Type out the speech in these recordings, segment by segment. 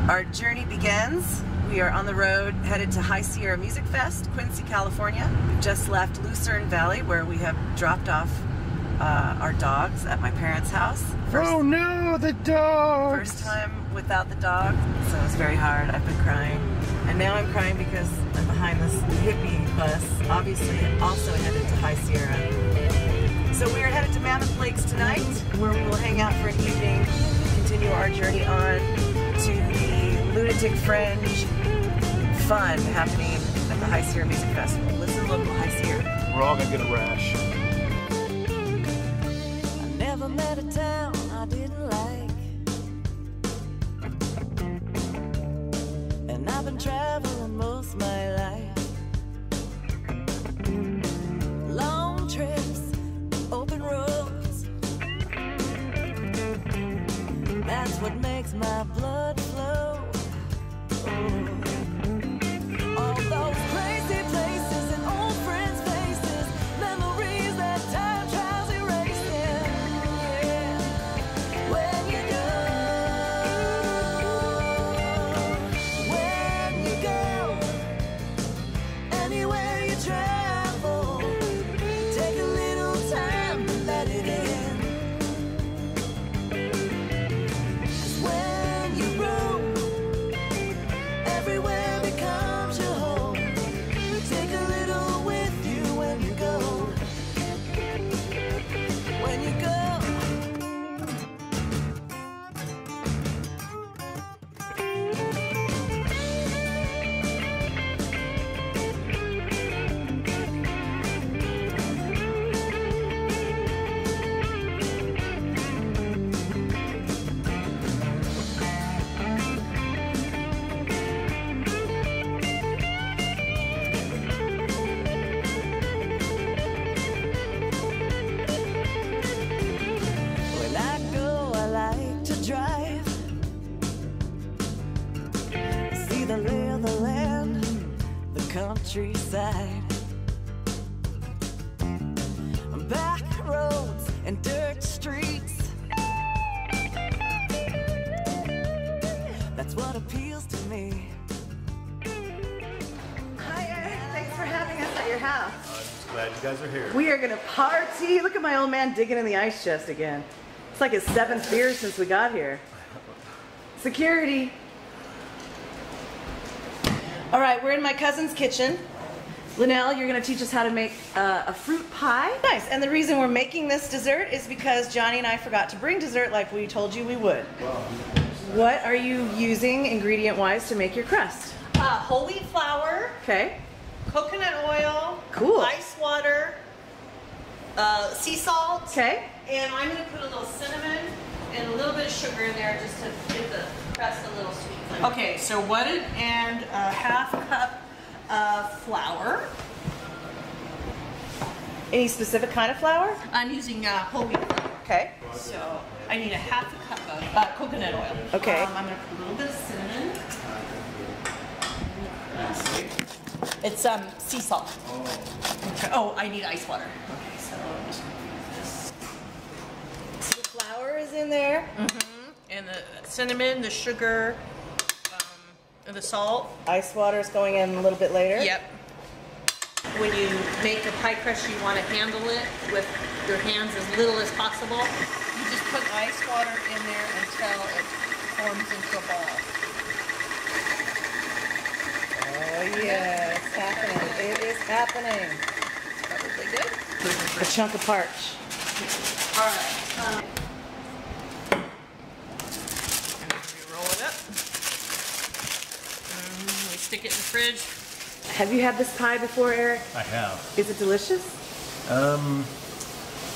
Our journey begins. We are on the road headed to High Sierra Music Fest, Quincy, California. We've just left Lucerne Valley where we have dropped off our dogs at my parents' house. Oh no, the dog! First time without the dog, so it's very hard. I've been crying. And now I'm crying because I'm behind this hippie bus, obviously also headed to High Sierra. So we are headed to Mammoth Lakes tonight, where we will hang out for an evening, continue our journey on to the Lunatic Fringe fun happening at the High Sierra Music Festival. Listen, local High Sierra. We're all gonna get a rash. I never met a town I didn't like, and I've been traveling most my life. Long trips, open roads, that's what makes my blood flow. All those crazy places and old friends' faces, memories that time tries erasing. Yeah, when you go, anywhere you travel, take a little time to let it in. 'Cause when you roam, everywhere becomes your home. Take a little with you when you go. When you go. When I go, I like to drive, see the lay of the land, the countryside, back roads and dirt streets. That's what appeals to me. Hi, Eric. Thanks for having us at your house. I'm glad you guys are here. We are gonna party. Look at my old man digging in the ice chest again. It's like his 7th beer since we got here. Security. All right, we're in my cousin's kitchen. Linnell, you're gonna teach us how to make a fruit pie. Nice, and the reason we're making this dessert is because Johnny and I forgot to bring dessert like we told you we would. What are you using ingredient-wise to make your crust? Whole wheat flour, Okay, coconut oil, Cool. ice water, sea salt, okay. and I'm going to put a little cinnamon and a little bit of sugar in there just to get the crust a little sweet. Okay, so 1 1/2 cup of flour. Any specific kind of flour? I'm using whole wheat flour. Okay. So I need 1/2 cup of coconut oil. Okay. I'm going to put a little bit of cinnamon. It's sea salt. Okay. Oh, I need ice water. Okay, so I'm just going to use this. So the flour is in there. And the cinnamon, the sugar, and the salt. Ice water is going in a little bit later. Yep. When you make a pie crust, you want to handle it with your hands as little as possible. You just put ice water in there until it forms into a ball. Oh yeah, it's happening. It is happening. Probably good. A chunk of parch. All right. We roll it up. We stick it in the fridge. Have you had this pie before, Eric? I have. Is it delicious?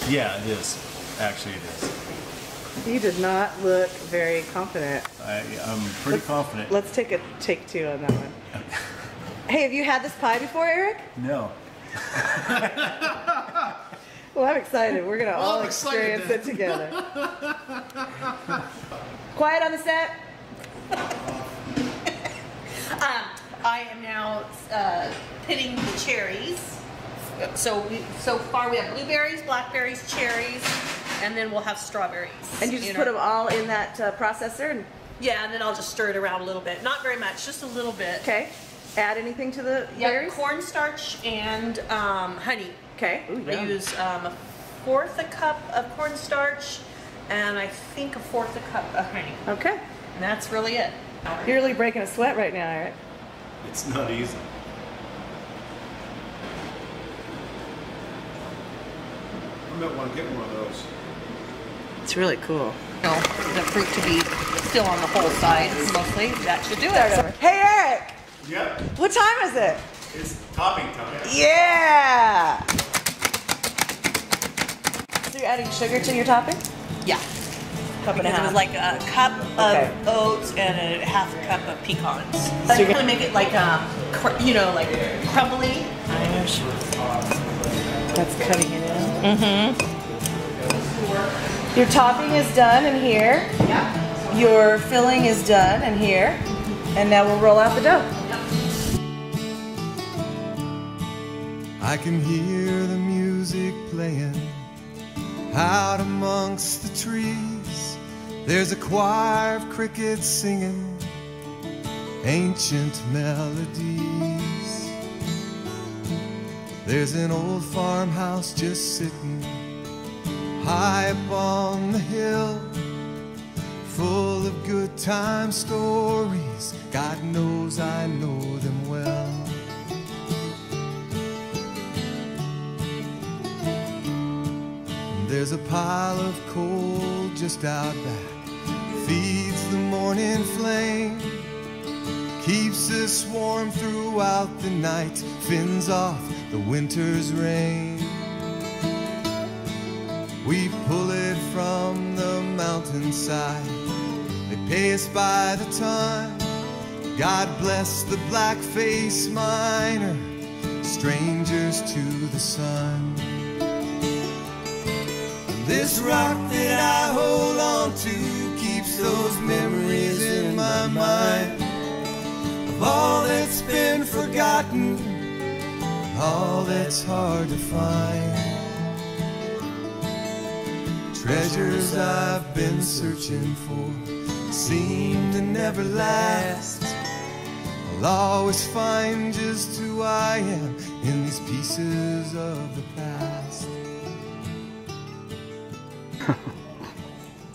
Yeah, it is. Actually, it is. You did not look very confident. I'm pretty confident. Let's take a take 2 on that one. Hey, have you had this pie before, Eric? No. Well, I'm excited. We're gonna all experience it together. Quiet on the set. I am now pitting the cherries. So far we have blueberries, blackberries, cherries, and then we'll have strawberries. And you just put them all in that processor? And Yeah, and then I'll just stir it around a little bit. Not very much, just a little bit. Okay. Add anything to the Yeah, berries? cornstarch and honey. Okay. Ooh, I use a fourth a cup of cornstarch and I think a fourth a cup of honey. Okay. And that's really it. You're really breaking a sweat right now, Eric. It's not easy. I might want to get one of those. It's really cool. You know, the fruit to be still on the whole side, mostly. That should do it. Hey, Eric! Yep, What time is it? it's topping time. Yeah! So you're adding sugar to your topping? Yeah. Cup and a Because it half. was like a cup Okay. of oats and a half a cup of pecans. So So you're you're gonna make it like, you know, like crumbly. That's cutting it in. Mm-hmm. Your topping is done in here. Yeah. Your filling is done in here. And now we'll roll out the dough. I can hear the music playing out amongst the trees. There's a choir of crickets singing ancient melodies. There's an old farmhouse just sitting high up on the hill, full of good time stories. God knows I know them well. There's a pile of coal just out back, feeds the morning flame, keeps us warm throughout the night, fends off the winter's rain. We pull it from the mountainside, they pay us by the ton. God bless the black-faced miner, strangers to the sun. This rock that I hold on to keeps those memories in my mind of all that's been forgotten, all that's hard to find. Treasures I've been searching for seem to never last. I'll always find just who I am in these pieces of the past.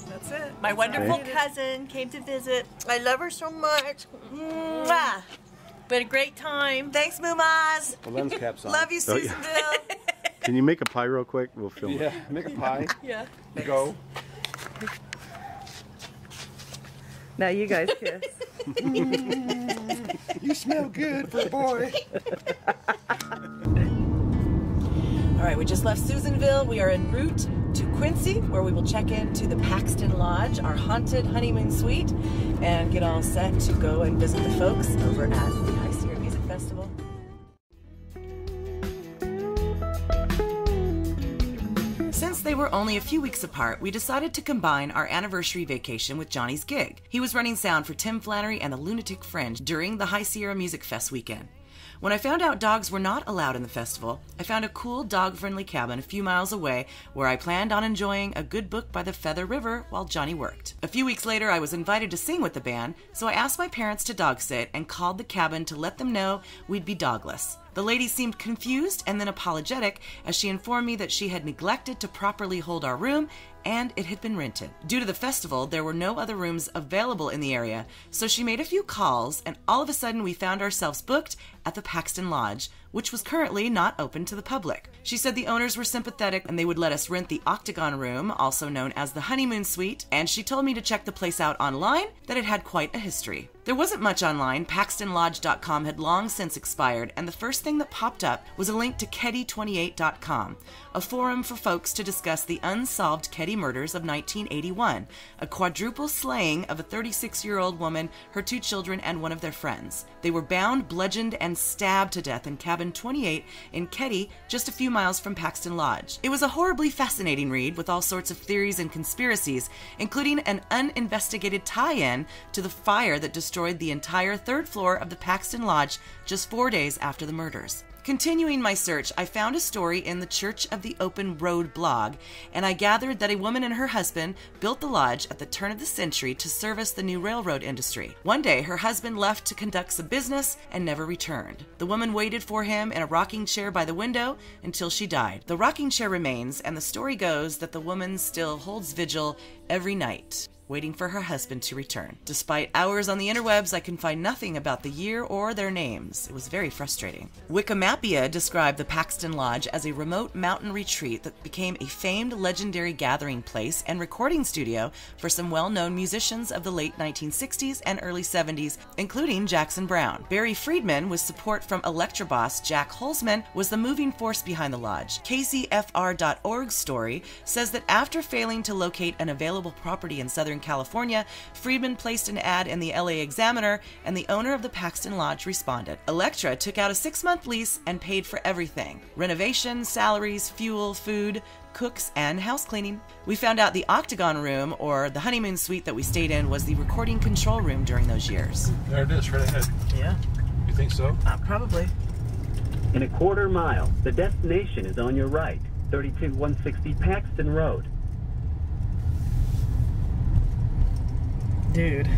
That's it. My wonderful cousin came to visit. I love her so much. Mwah. We had a great time. Thanks, Mumas. The lens cap's on. Love you, Oh, yeah. Susanville. Can you make a pie real quick? We'll film it. Make a pie. Yeah. Go. Now you guys kiss. You smell good for a boy. All right, we just left Susanville. We are en route to Quincy, where we will check into the Paxton Lodge, our haunted honeymoon suite, and get all set to go and visit the folks over at the High Sierra Music Festival. Since they were only a few weeks apart, we decided to combine our anniversary vacation with Johnny's gig. He was running sound for Tim Flannery and the Lunatic Fringe during the High Sierra Music Fest weekend. When I found out dogs were not allowed in the festival, I found a cool dog-friendly cabin a few miles away where I planned on enjoying a good book by the Feather River while Johnny worked. A few weeks later, I was invited to sing with the band, so I asked my parents to dog sit and called the cabin to let them know we'd be dogless. The lady seemed confused and then apologetic as she informed me that she had neglected to properly hold our room and it had been rented. Due to the festival, there were no other rooms available in the area, so she made a few calls and all of a sudden we found ourselves booked at the Paxton Lodge, which was currently not open to the public. She said the owners were sympathetic and they would let us rent the Octagon Room, also known as the Honeymoon Suite, and she told me to check the place out online, that it had quite a history. There wasn't much online. PaxtonLodge.com had long since expired, and the first thing that popped up was a link to Ketty28.com, a forum for folks to discuss the unsolved Ketty murders of 1981, a quadruple slaying of a 36-year-old woman, her 2 children, and one of their friends. They were bound, bludgeoned, and stabbed to death in cabin 28 in Ketty, just a few miles from Paxton Lodge. It was a horribly fascinating read with all sorts of theories and conspiracies, including an uninvestigated tie-in to the fire that destroyed the entire 3rd floor of the Paxton Lodge just 4 days after the murders. Continuing my search, I found a story in the Church of the Open Road blog, and I gathered that a woman and her husband built the lodge at the turn of the century to service the new railroad industry. One day, her husband left to conduct some business and never returned. The woman waited for him in a rocking chair by the window until she died. The rocking chair remains, and the story goes that the woman still holds vigil every night, waiting for her husband to return. Despite hours on the interwebs, I can find nothing about the year or their names. It was very frustrating. Wikimapia described the Paxton Lodge as a remote mountain retreat that became a famed legendary gathering place and recording studio for some well-known musicians of the late 1960s and early 70s, including Jackson Browne. Barry Friedman, with support from Electra boss Jack Holzman, was the moving force behind the lodge. KZFR.org's story says that after failing to locate an available property in Southern California, Friedman placed an ad in the LA Examiner, and the owner of the Paxton Lodge responded. Electra took out a 6-month lease and paid for everything: renovation, salaries, fuel, food, cooks, and house cleaning. We found out the Octagon Room, or the honeymoon suite that we stayed in, was the recording control room during those years. There it is, right ahead. Yeah. You think so? Probably. In a quarter mile, the destination is on your right, 32160 Paxton Road. Dude.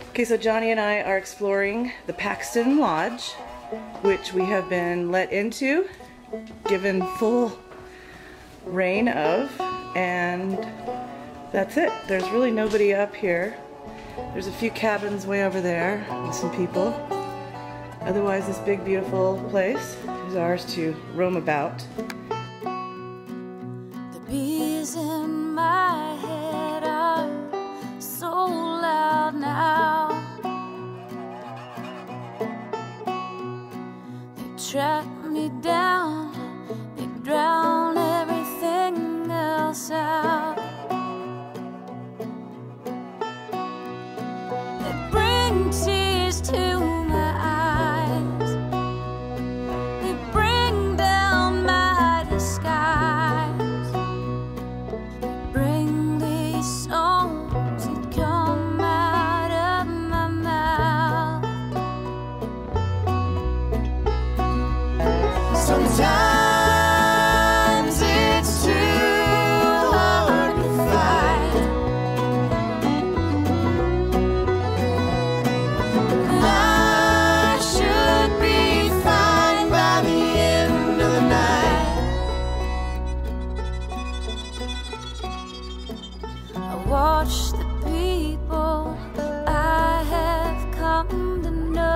Okay, so Johnny and I are exploring the Paxton Lodge, which we have been let into, given full reign of, and that's it. There's really nobody up here. There's a few cabins way over there with some people. Otherwise, this big, beautiful place is ours to roam about. The bees in my head are so loud now. They track me down, they drown everything else out. They bring tears to my eyes, they bring down my disguise, they bring these songs that come out of my mouth. Sometimes it's too hard to fight. I should be fine by the end of the night. I watch the people I have come to know.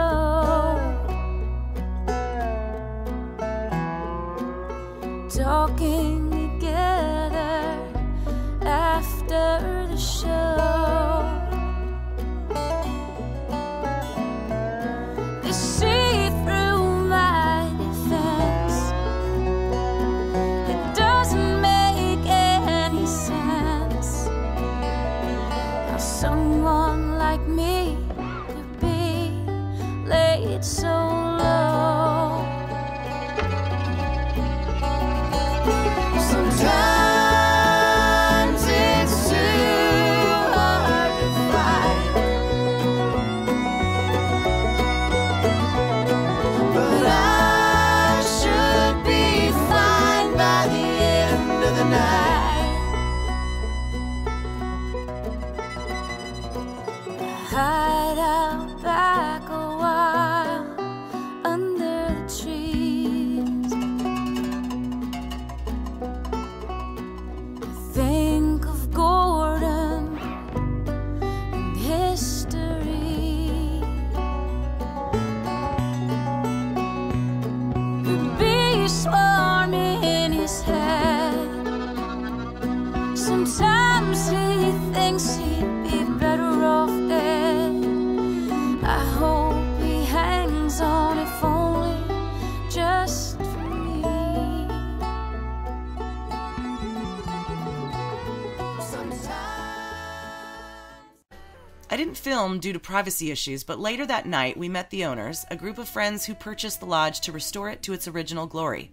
didn't film due to privacy issues, but later that night we met the owners, a group of friends who purchased the lodge to restore it to its original glory.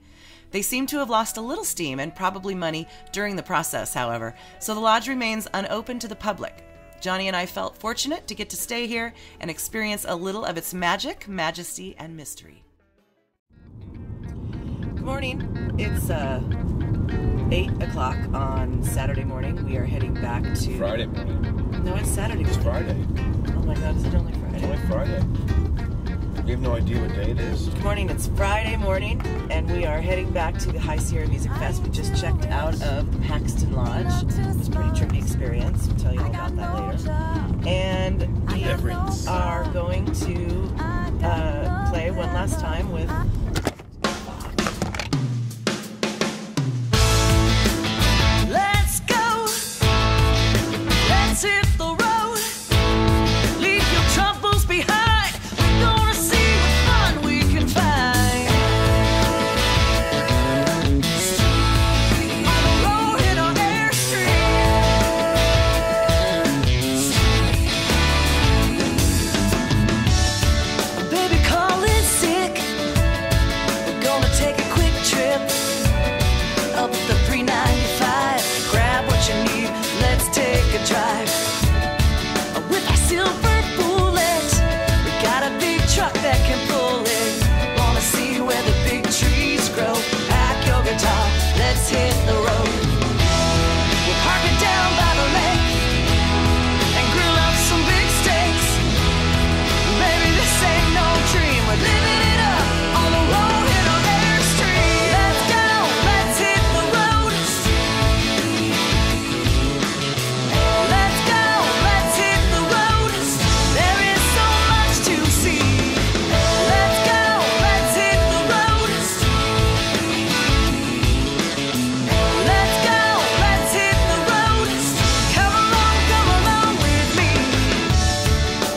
They seem to have lost a little steam and probably money during the process, however, so the lodge remains unopened to the public. Johnny and I felt fortunate to get to stay here and experience a little of its magic, majesty, and mystery. Good morning. It's 8 o'clock on Saturday morning. We are heading back to... Friday morning. No, it's Saturday morning. It's Friday. Oh my God, is it only Friday? It's only Friday. You have no idea what day it is? Good morning, it's Friday morning, and we are heading back to the High Sierra Music Fest. We just checked out of the Paxton Lodge. It was a pretty trippy experience. We'll tell you all about that later. And we are going to play one last time with... Let's go. Let's hit the road. Leave your troubles behind. We're gonna see what fun we can find. On the road in our airstream. Baby, call in sick. We're gonna take a quick trip up the 395. Grab what you need, let's take a drive. With our silver bullet, we got a big truck that can pull it. Wanna see where the big trees grow. Pack your guitar, let's hit the road. We'll park it down by the lake and grill up some big steaks. Baby, this ain't no dream, we're living it up on the road in our airstream. Let's go, let's hit the road. Let's go, let's hit the road. There is so much to see. Let's go, let's hit the road. Let's go, let's hit the road. Come along with me.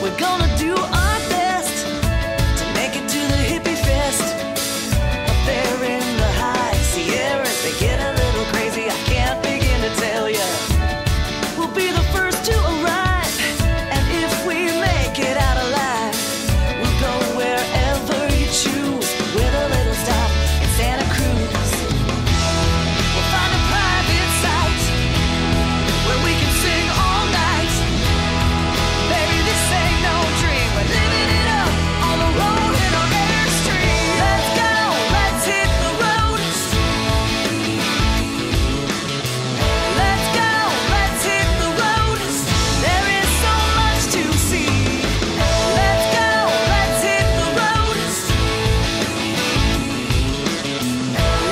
We're gonna do our best to make it to the hippie fest. Up there in the high Sierras, they get a little crazy. I can't begin to tell ya. We'll be the first to arrive, and if we make it out alive, we'll go wherever you choose, with a little stop in Santa Cruz. We'll find a private site where we can sing all night. Baby, this ain't no dream, we're living it up on the road in our airstream. Let's go, let's hit the road. Let's go, let's hit the road. There is so much to see. Let's go, let's hit the road.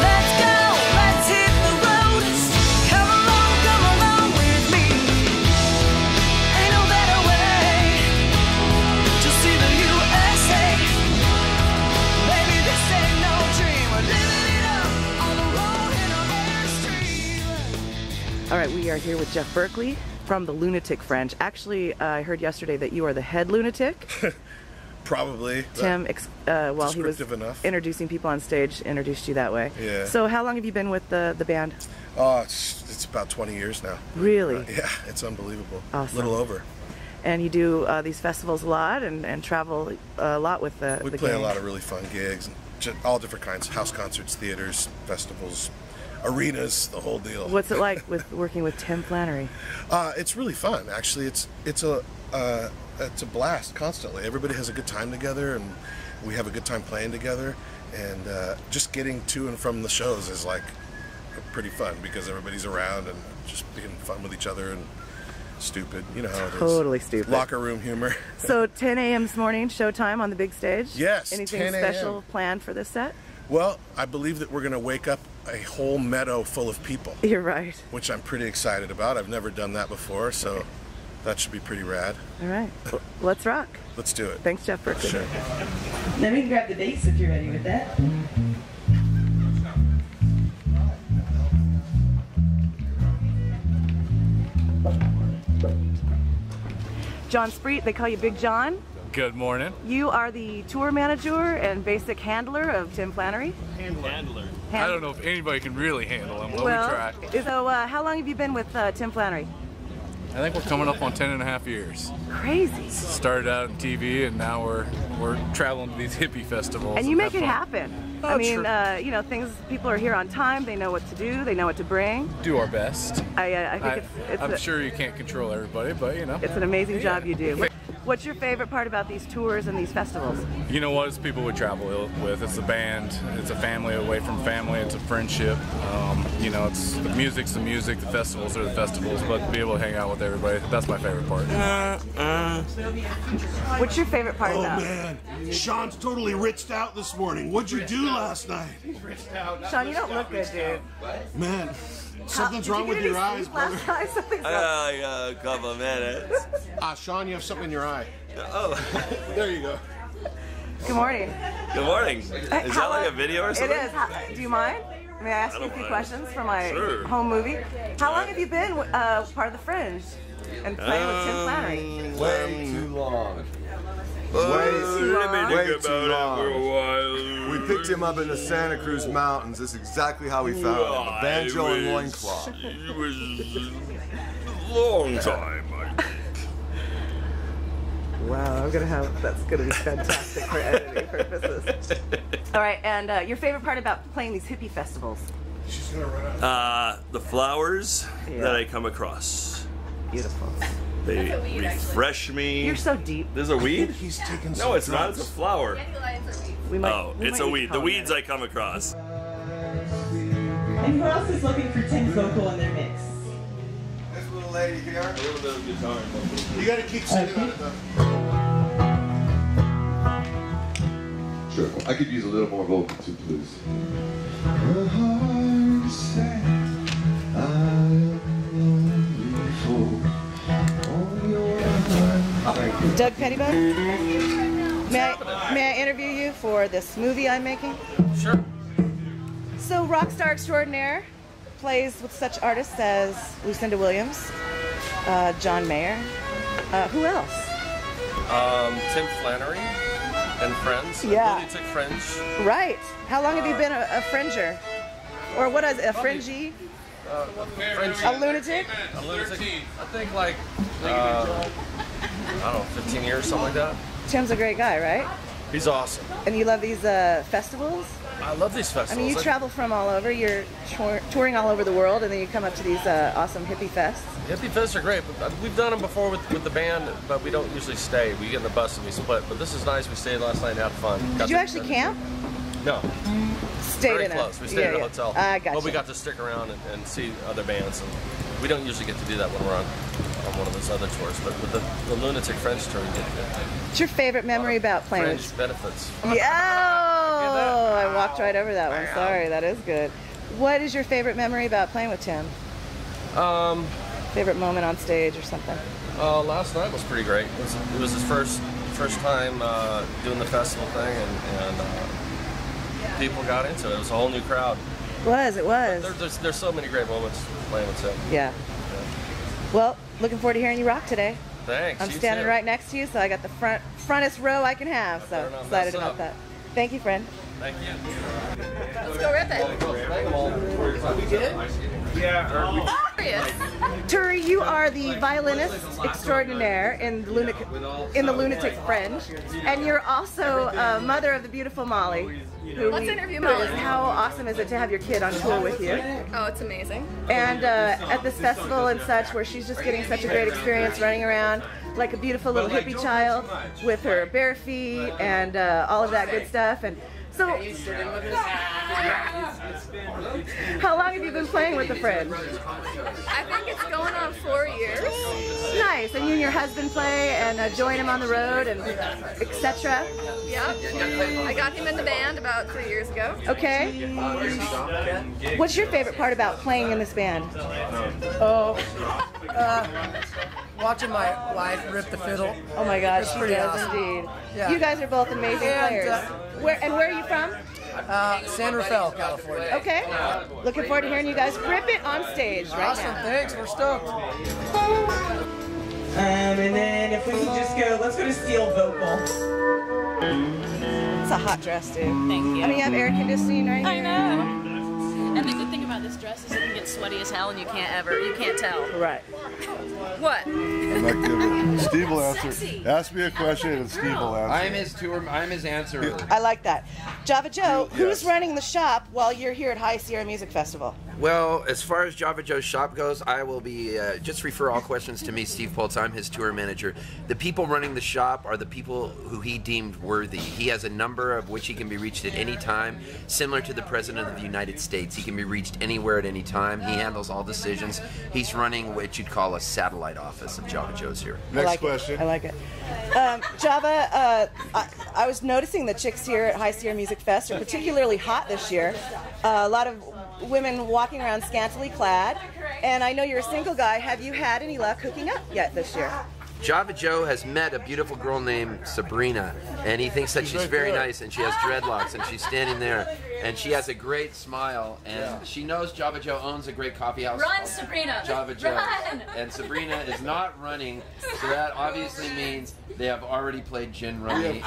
Let's go, let's hit the road. Come along with me. Ain't no better way to see the USA. Baby, this ain't no dream. We're living it up on the road in our airstream. All right, we are here with Jeff Berkeley from the Lunatic Fringe. Actually, I heard yesterday that you are the head lunatic. Probably. Tim, while he was Descriptive enough. introducing people on stage, introduced you that way. Yeah. So how long have you been with the band? Oh, it's about 20 years now. Really? Yeah, it's unbelievable. Awesome. A little over. And you do these festivals a lot and travel a lot with the We the play gang. a lot of really fun gigs, and all different kinds, house concerts, theaters, festivals, arenas, the whole deal. What's it like with working with Tim Flannery? It's really fun, actually. It's a blast constantly. Everybody has a good time together, and we have a good time playing together. And just getting to and from the shows is like pretty fun because everybody's around and just being fun with each other and stupid. You know how it is. Totally stupid. Locker room humor. So 10 a.m. this morning, showtime on the big stage? Yes, Anything 10 a.m. special planned for this set? Well, I believe that we're going to wake up a whole meadow full of people, You're right. which I'm pretty excited about. I've never done that before, so that should be pretty rad. All right. Well, let's rock. Let's do it. Thanks, Jeff Berkeley. Sure. Then we can grab the bass if you're ready with that. John Spreet, they call you Big John. Good morning. You are the tour manager and basic handler of Tim Flannery. Handler. I don't know if anybody can really handle him, but we try. So how long have you been with Tim Flannery? I think we're coming up on 10.5 years. Crazy. Started out in TV, and now we're traveling to these hippie festivals. And you make it fun. happen. Oh, I mean, true. you know, people are here on time. They know what to do. They know what to bring. Do our best. I think I'm sure you can't control everybody, but you know. It's an amazing job you do. What's your favorite part about these tours and these festivals? You know what? It's people we travel with. It's a band. It's a family away from family. It's a friendship. You know, it's the music's the music. The festivals are the festivals. But to be able to hang out with everybody, that's my favorite part. What's your favorite part Oh about? man, Sean's totally ritzed out this morning. What'd you do last night? Sean, you don't look good, dude. Man, something's wrong with your eyes, brother. Something's wrong. A couple of minutes. Sean, you have something in your eye. Oh, There you go. Good morning. good morning. Is that like a video or something? It is. Do you mind? May I ask you a don't few mind. questions for my Sure. home movie? How long have you been part of the Fringe and playing with Tim Flannery? Way too long. Way too long. We picked him up in the Santa Cruz Mountains. That's exactly how we found him. A banjo and loincloth. It was a long time. Wow, that's gonna be fantastic for editing purposes. All right, and your favorite part about playing these hippie festivals? She's gonna run out. The flowers Yeah. that I come across. Beautiful. They refresh me. You're so deep. There's a weed? He's taking No, it's not. It's a flower. We might, Oh, we it's might a need to weed. call The him weeds that. I come across. And who else is looking for Tim's vocal in their mix? This little lady here. A little bit of guitar. You gotta keep singing on it though. Sure. I could use a little more vocal too, please. Doug Pettibone, may I interview you for this movie I'm making? Sure. So, Rockstar Extraordinaire plays with such artists as Lucinda Williams, John Mayer. Who else? Tim Flannery and friends. Yeah. Lunatic Fringe. Right. How long have you been a fringer? Or what is it, a fringy? A lunatic? A lunatic. I think like, I don't know, 15 years, something like that. Tim's a great guy, right? He's awesome. And you love these festivals? I love these festivals. I mean, you travel from all over. You're touring all over the world, and then you come up to these awesome hippie fests. Hippie fests are great. But we've done them before with the band, but we don't usually stay. We get in the bus and we split. But this is nice. We stayed last night and had fun. Did you actually camp? No. Stayed Very in close. We stayed in a hotel. I got But we got to stick around and see other bands. And we don't usually get to do that when we're on one of those other tours. But with the Lunatic Fringe tour, we get to What's your favorite memory about playing Fringe with? benefits. Yeah, oh, I walked right over that one. Sorry, that is good. What is your favorite memory about playing with Tim? Favorite moment on stage or something? Last night was pretty great. It was his first time doing the festival thing, and people got into it. It was a whole new crowd. It was. There's so many great moments playing with Tim. Yeah. Well, looking forward to hearing you rock today. Thanks. I'm you standing too. right next to you, so I got the frontest row I can have. So better not excited mess about up. that. Thank you, friend. Thank you. Let's go rip it. We did? Yeah. Turi, you are the violinist extraordinaire in the Lunatic Fringe, and you're also mother of the beautiful Molly. Let's interview Molly. How awesome is it to have your kid on tour with you? Oh, it's amazing. And at this festival and such, where she's just getting such a great experience running around like a beautiful little hippie child with her bare feet and all of that good stuff. And so, how long have you been playing with the Fringe? I think it's going on 4 years. Nice. And you and your husband play and join him on the road and etc. Yeah. I got him in the band about 3 years ago. Okay. What's your favorite part about playing in this band? Watching my wife rip the fiddle. Oh my gosh, It's she pretty does awesome. indeed. Yeah. You guys are both amazing And, players. Where are you from? San Rafael, California. Okay. Looking forward to hearing you guys rip it on stage right Awesome, now. thanks. We're stoked. And then if we can just go, let's go to steel vocal. It's a hot dress, dude. Thank you. I mean, you have air conditioning right here. I know. And the good thing about this dress dresses, it can get sweaty as hell, and you can't tell. Right. What? I'm not giving. Steve will answer. Sexy. Ask me a question and Steve will answer. I'm his answerer. I like that. Java Joe, who's running the shop while you're here at High Sierra Music Festival? Well, as far as Java Joe's shop goes, I will be, just refer all questions to me, Steve Poltz. I'm his tour manager. The people running the shop are the people who he deemed worthy. He has a number of which he can be reached at any time, similar to the President of the United States. He can be reached anywhere at any time. He handles all decisions. He's running what you'd call a satellite office of Java Joe's here. Next question. I like it. Java, I was noticing the chicks here at High Sierra Music Fest are particularly hot this year. A lot of women walking around scantily clad, and I know you're a single guy. Have you had any luck hooking up yet this year? Java Joe has met a beautiful girl named Sabrina, and he thinks that she's very nice, and she has dreadlocks, and she's standing there, and she has a great smile, and she knows Java Joe owns a great coffee house. Run, Sabrina! Java Joe. Run! And Sabrina is not running, so that obviously means they have already played gin rummy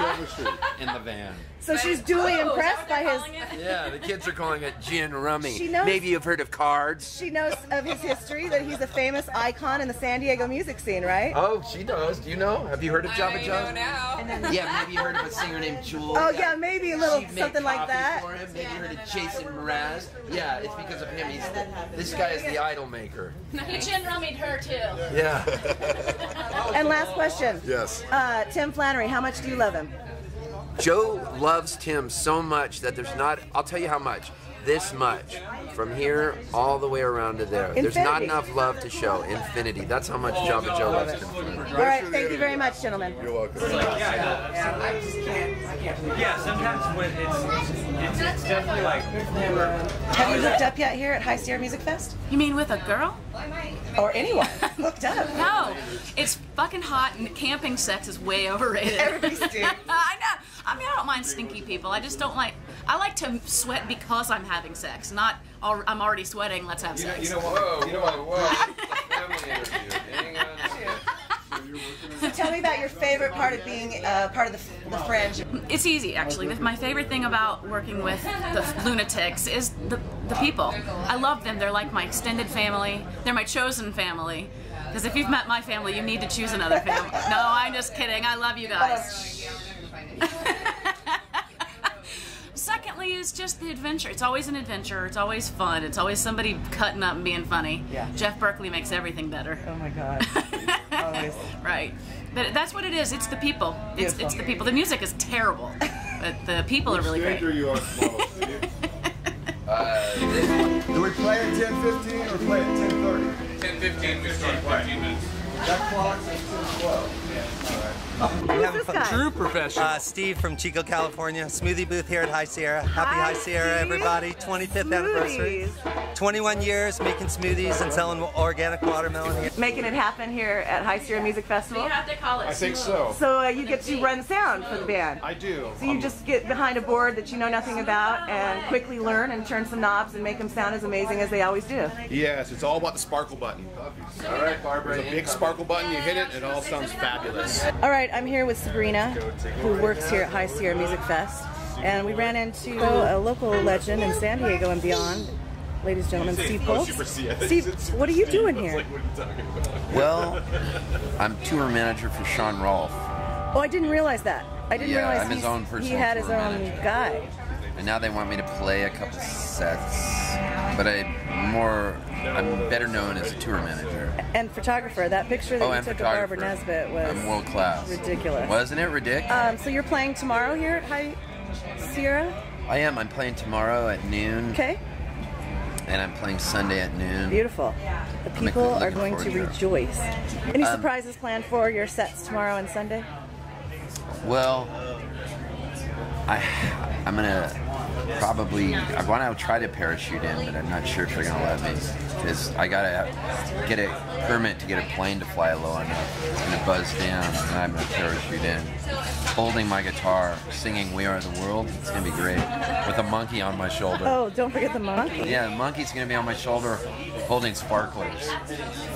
in the van. So she's duly impressed by his... Yeah, the kids are calling it gin rummy. She knows, maybe you've heard of cards. She knows of his history, that he's a famous icon in the San Diego music scene, right? Oh, she knows. Do you know? Have you heard of Java Joe? I know now. Yeah, maybe you heard of a singer named Jewel. Oh, yeah, maybe a little something like that. For him. Maybe you heard of Jason Mraz. Yeah, it's because of him. This guy is the idol maker. He gin rummied her, too. Yeah. And last question. Yes. Tim Flannery, how much do you love him? Joe loves Tim so much that there's not, I'll tell you how much, this much, from here all the way around to there. There's not enough love to show. Infinity. That's how much Java Joe loves Tim Flannery. All right, thank you very much, gentlemen. You're welcome. Yeah, I just can't. Yeah, sometimes when it's definitely like. Have you hooked up yet here at High Sierra Music Fest? You mean with a girl? Or anyone hooked up? No, it's fucking hot, and camping sex is way overrated. Everybody's stinky. I know. I mean, I don't mind stinky people. I just don't like. I like to sweat because I'm having sex, not I'm already sweating. Let's have sex. You know what? Whoa. Family interview. Hang on. So tell me about your favorite part of being part of the fringe. It's easy, actually. My favorite thing about working with the lunatics is the people. I love them. They're like my extended family. They're my chosen family. Because if you've met my family, you need to choose another family. No, I'm just kidding. I love you guys. Secondly is just the adventure. It's always an adventure. It's always fun. It's always somebody cutting up and being funny. Yeah. Jeff Berkeley makes everything better. Oh my God. Always. Right. But that's what it is. It's the people. It's the people. The music is terrible, but the people are really great. You are small, Steve. Do we play at 10:15 or play at 10:30? 10:15. We start 15 minutes. That clock says 10:12. Who's this guy? True professional. Steve from Chico, California. Smoothie booth here at High Sierra. Happy High Sierra, everybody. 25th anniversary. 21 years making smoothies and selling organic watermelon here. Making it happen here at High Sierra Music Festival? I think so. So you get to run sound for the band? I do. So you just get behind a board that you know nothing about and quickly learn and turn some knobs and make them sound as amazing as they always do? Yes, it's all about the sparkle button. All right, Barbara. There's a big sparkle button. You hit it, it all sounds fabulous. All right, I'm here with Sabrina, who works here at High Sierra Music Fest, and we ran into a local legend in San Diego and beyond. Ladies and gentlemen, Steve Poltz. Steve, what are you doing here? Well, I'm tour manager for Sean Rolfe. Oh, I didn't realize that. I didn't realize I'm his own he had his own guy. And now they want me to play a couple sets, but I'm better known as a tour manager. And photographer. That picture that you took of Barbara Nesbitt was I'm world class. Ridiculous. Wasn't it ridiculous? So you're playing tomorrow here at High Sierra? I am. I'm playing tomorrow at noon. Okay. And I'm playing Sunday at noon. Beautiful. The people are going to rejoice. Any surprises planned for your sets tomorrow and Sunday? Well, I'm gonna probably, I want to try to parachute in, but I'm not sure if they're gonna let me, because I gotta get a permit to get a plane to fly low enough. It's gonna buzz down, and I'm gonna parachute in, holding my guitar, singing "We Are the World." It's gonna be great, with a monkey on my shoulder. Oh, don't forget the monkey. Yeah, the monkey's gonna be on my shoulder, holding sparklers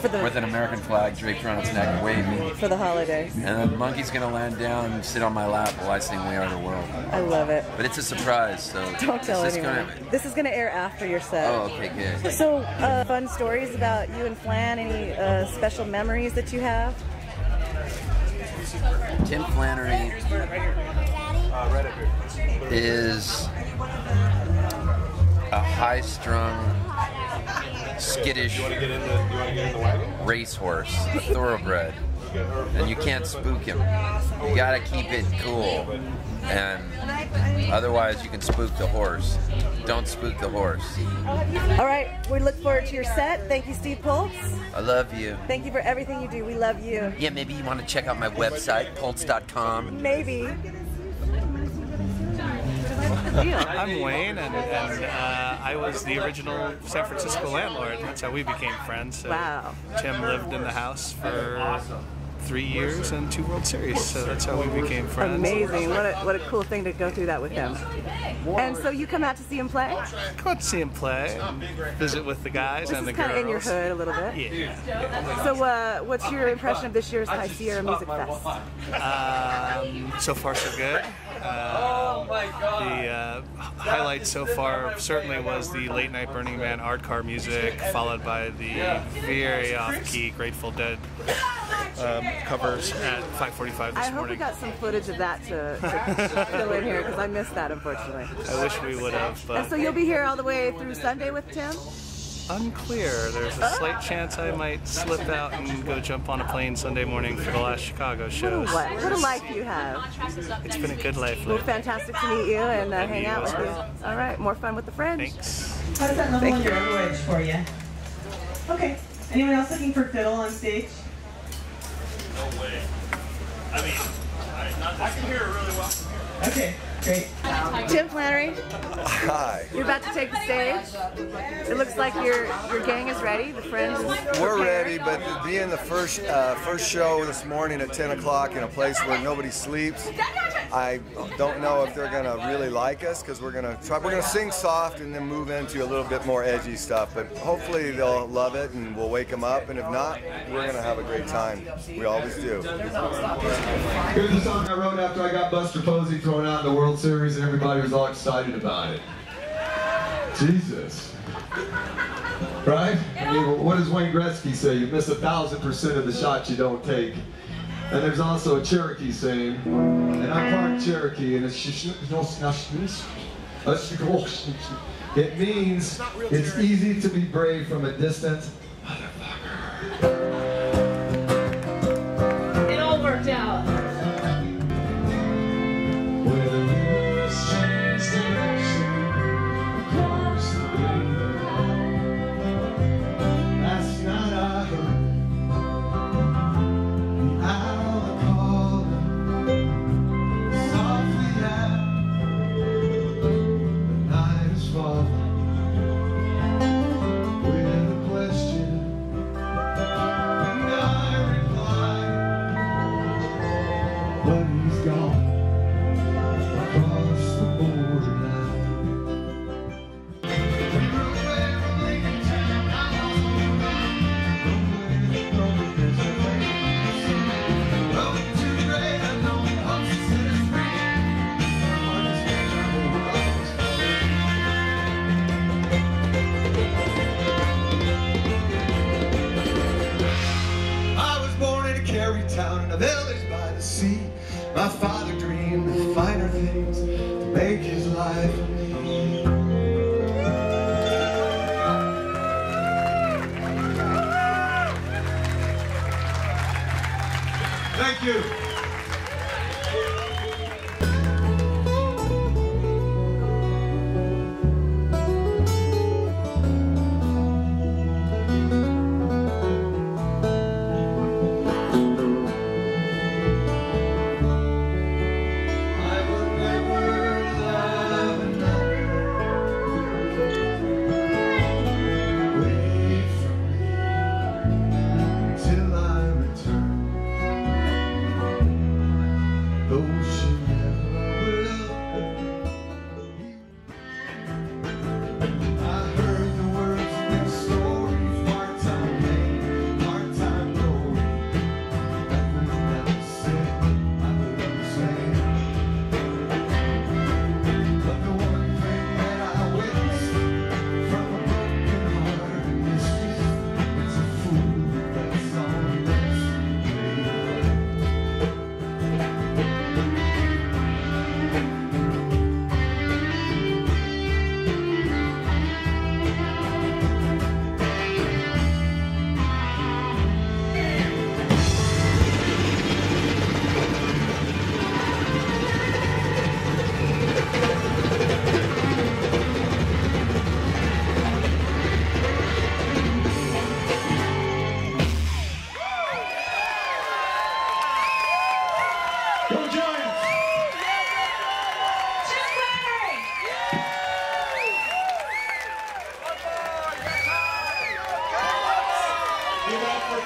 For the- with an American flag draped around its neck, waving. For the holidays. And the monkey's gonna land down and sit on my lap while I sing "We Are the World." I love it. But it's a surprise, so Don't tell is this anyone. This is going to air after your set. Oh, okay, good. So, fun stories about you and Flan? Any special memories that you have? Tim Flannery is a high-strung, skittish racehorse, a thoroughbred, and you can't spook him. You gotta keep it cool, and otherwise you can spook the horse. Don't spook the horse. All right, we look forward to your set. Thank you, Steve Poltz. I love you. Thank you for everything you do. We love you. Yeah, maybe you want to check out my website, poltz.com. Maybe. I'm Wayne, and I was the original San Francisco landlord. That's how we became friends. So wow. Tim lived in the house for 3 years and 2 World Series, so that's how we became friends. Amazing. What a cool thing to go through that with him. And so you come out to see him play? Come out to see him play, visit with the guys and the girls. This is kind of in your hood a little bit. Yeah. So what's your impression of this year's High Sierra Music Fest? So far so good. The highlight so far certainly was the late night Burning Man art car music, followed by the very off-key Grateful Dead covers at 5:45 this morning. I hope we got some footage of that to fill in here, because I missed that, unfortunately. I wish we would have. But And so you'll be here all the way through Sunday with Tim? Unclear. There's a slight chance I might slip out and go jump on a plane Sunday morning for the last Chicago shows. What a life you have. It's been a good life. Well, fantastic to meet you and hang out with you. All right, more fun with the friends. Thanks. How does that level on your average for you? Okay. Anyone else looking for fiddle on stage? No way. I mean, I can hear it really well from here. Okay, great. Tim Flannery. Hi. You're about to take the stage. It looks like your gang is ready. The friends. We're ready, but being the first show this morning at 10 o'clock in a place where nobody sleeps, I don't know if they're gonna really like us, because we're gonna sing soft and then move into a little bit more edgy stuff. But hopefully they'll love it and we'll wake them up. And if not, we're gonna have a great time. We always do. Here's a song I wrote after I got Buster Posey thrown out in the World Series, and everybody was all excited about it. Jesus. Right? I mean, what does Wayne Gretzky say? You miss 1,000% of the shots you don't take. And there's also a Cherokee saying, and I'm part Cherokee, and it means it's easy to be brave from a distance. It all worked out.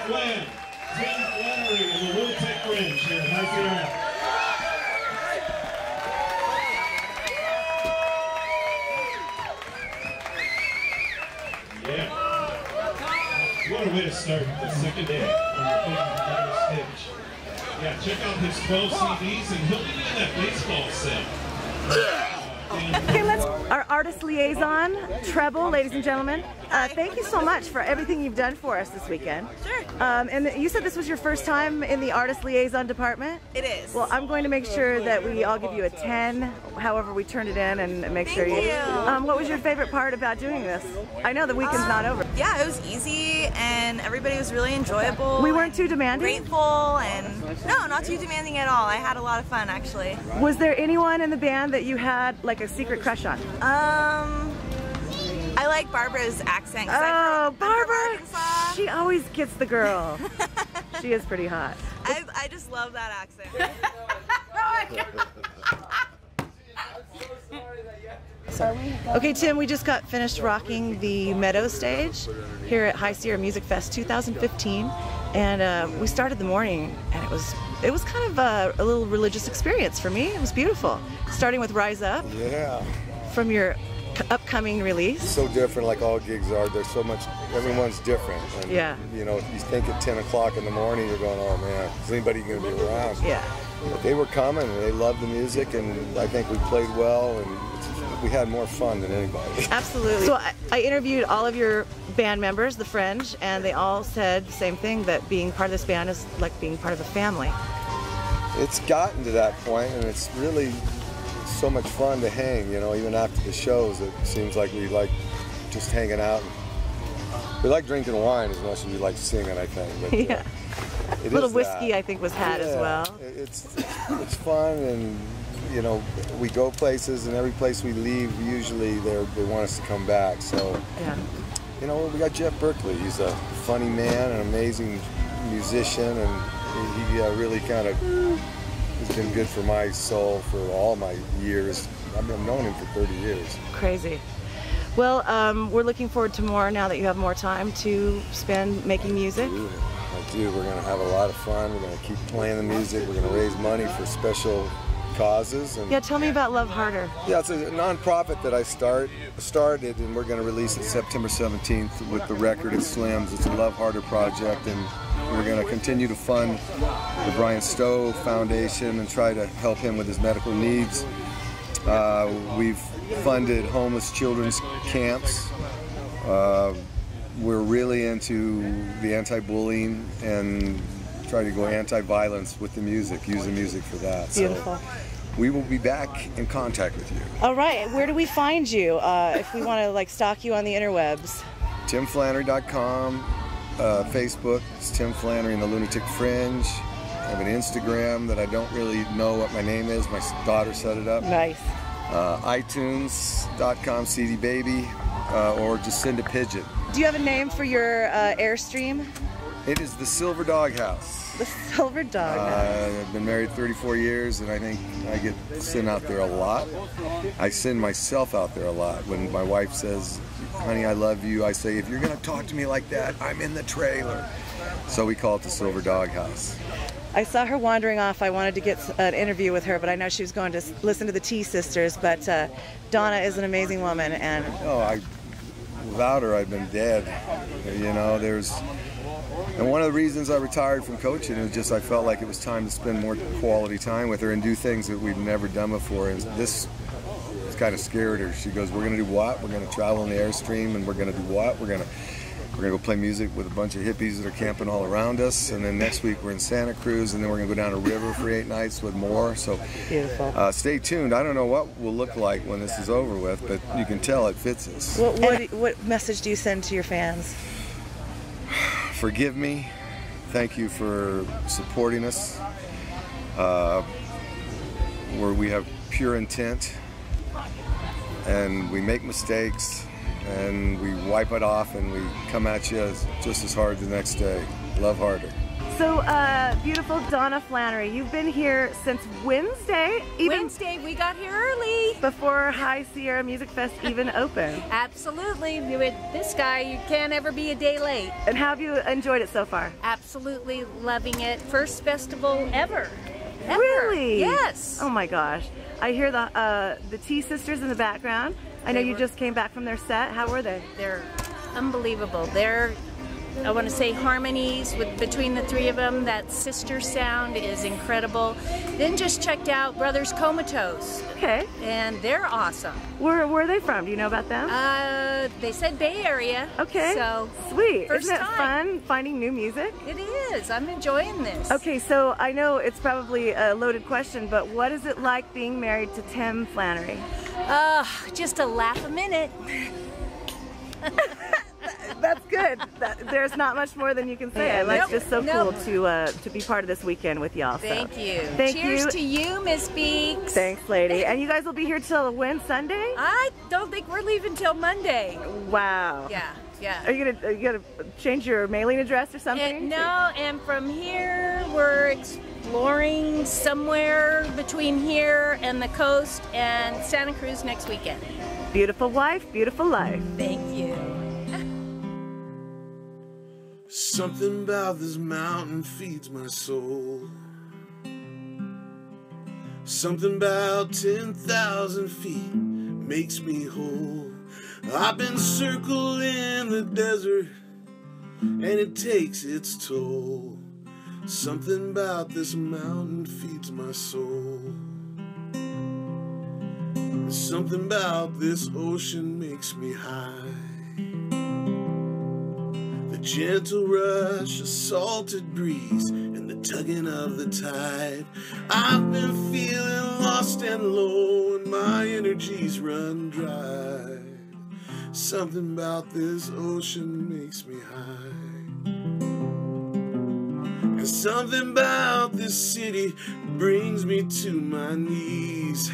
Glenn, Tim Flannery, and the Lunatic Fringe here at High Sierra. Yeah. What a way to start the second day on the big metal stage. Yeah, check out his 12 CDs and he'll be doing that baseball set. Okay, our artist liaison, Treble, ladies and gentlemen. Thank you so much for everything you've done for us this weekend. Sure. And you said this was your first time in the artist liaison department? It is. Well, I'm going to make sure that we all give you a 10, however we turned it in, and make sure you. What was your favorite part about doing this? I know the weekend's not over. Yeah, it was easy and everybody was really enjoyable. We weren't too demanding? Grateful and no, not too demanding at all. I had a lot of fun actually. Was there anyone in the band that you had like a secret crush on? I like Barbara's accent. Oh, Barbara! She always gets the girl. She is pretty hot. I just love that accent. Okay, Tim, we just got finished rocking the Meadow stage here at High Sierra Music Fest 2015, and we started the morning, and it was kind of a little religious experience for me. It was beautiful, starting with Rise Up. Yeah. From your upcoming release. So different, like all gigs are. There's so much. Everyone's different. And, yeah. You know, you think at 10 o'clock in the morning, you're going, oh man, is anybody going to be around? Yeah. But they were coming, and they loved the music, and I think we played well, and we had more fun than anybody. Absolutely. So I interviewed all of your band members, the Fringe, and they all said the same thing, that being part of this band is like being part of a family. It's gotten to that point, and it's really so much fun to hang, you know, even after the shows. It seems like we like just hanging out. We like drinking wine as much as we like singing, I think. But, yeah. A little whiskey, I think, was had as well. It's fun, and you know, we go places, and every place we leave, usually they want us to come back. So, yeah. You know, we got Jeff Berkeley. He's a funny man, an amazing musician, and he really kind of has been good for my soul for all my years. I've known him for 30 years. Crazy. Well, we're looking forward to more now that you have more time to spend making music. I do. We're going to have a lot of fun. We're going to keep playing the music. We're going to raise money for special causes. And yeah, tell me about Love Harder. Yeah, it's a non-profit that I started, and we're going to release it September 17th with the record at Slim's. It's a Love Harder project, and we're going to continue to fund the Brian Stowe Foundation and try to help him with his medical needs. We've funded homeless children's camps. We're really into the anti-bullying and try to go anti-violence with the music, use the music for that. Beautiful. So we will be back in contact with you. All right, where do we find you if we want to like stalk you on the interwebs? TimFlannery.com, Facebook, it's Tim Flannery and the Lunatic Fringe. I have an Instagram that I don't really know what my name is. My daughter set it up. Nice. iTunes.com, CD Baby, or just send a pigeon. Do you have a name for your Airstream? It is the Silver Dog House. The Silver Dog House. I've been married 34 years, and I think I get sent out there a lot. I send myself out there a lot. When my wife says, honey, I love you, I say, if you're going to talk to me like that, I'm in the trailer. So we call it the Silver Dog House. I saw her wandering off. I wanted to get an interview with her, but I know she was going to listen to the T Sisters. But Donna is an amazing woman, and without her, I've been dead. You know, and one of the reasons I retired from coaching is just I felt like it was time to spend more quality time with her and do things that we've never done before. And this kind of scared her. She goes, "We're going to do what? We're going to travel in the Airstream, and we're going to do what? We're going to go play music with a bunch of hippies that are camping all around us, and then next week we're in Santa Cruz, and then we're going to go down a river for 8 nights with more." So beautiful. Stay tuned. I don't know what we'll look like when this is over with, but you can tell it fits us. What message do you send to your fans? Forgive me. Thank you for supporting us. Where we have pure intent, and we make mistakes, and we wipe it off, and we come at you just as hard the next day. Love harder. So, beautiful Donna Flannery, you've been here since Wednesday. Wednesday, we got here early. Before High Sierra Music Fest even opened. Absolutely. With this guy, you can't ever be a day late. And how have you enjoyed it so far? Absolutely loving it. First festival ever. Really? Yes. Oh my gosh. I hear the T Sisters in the background. I know you just came back from their set. How were they? They're unbelievable. They're, I want to say, harmonies between the three of them. That sister sound is incredible. Then just checked out Brothers Comatose. Okay. And they're awesome. Where are they from? Do you know about them? They said Bay Area. Okay. So sweet. First Isn't it time. fun finding new music? It is. I'm enjoying this. Okay, so I know it's probably a loaded question, but what is it like being married to Tim Flannery? Just a laugh a minute. That's good. There's not much more than you can say. It's just so cool to be part of this weekend with y'all. Thank you. Thank Cheers you to you, Miss Beeks. Thanks, lady. And you guys will be here till when? Sunday? I don't think we're leaving till Monday. Wow. Yeah. Yeah. Are you gonna change your mailing address or something? No, and from here we're exploring somewhere between here and the coast and Santa Cruz next weekend. Beautiful wife, beautiful life. Thank you. Something about this mountain feeds my soul. Something about 10,000 feet makes me whole. I've been circled in the desert, and it takes its toll. Something about this mountain feeds my soul. Something about this ocean makes me high. The gentle rush, a salted breeze, and the tugging of the tide. I've been feeling lost and low, and my energies run dry. Something about this ocean makes me high. And something about this city brings me to my knees.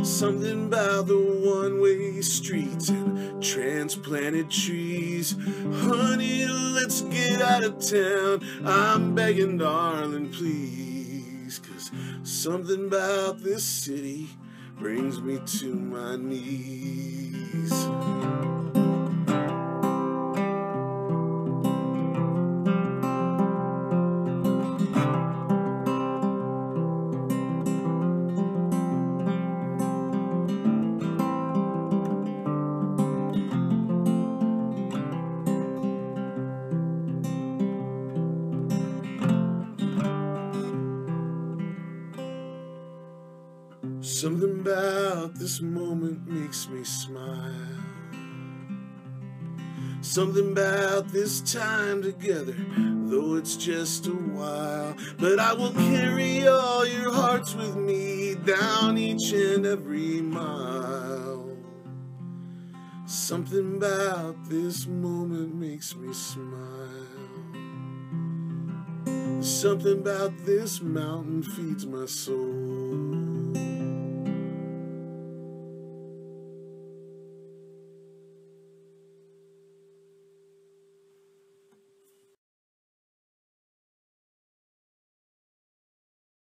Something about the one-way streets and transplanted trees. Honey, let's get out of town. I'm begging, darling, please. 'Cause something about this city brings me to my knees. Something about this moment makes me smile. Something about this time together, though it's just a while. But I will carry all your hearts with me down each and every mile. Something about this moment makes me smile. Something about this mountain feeds my soul.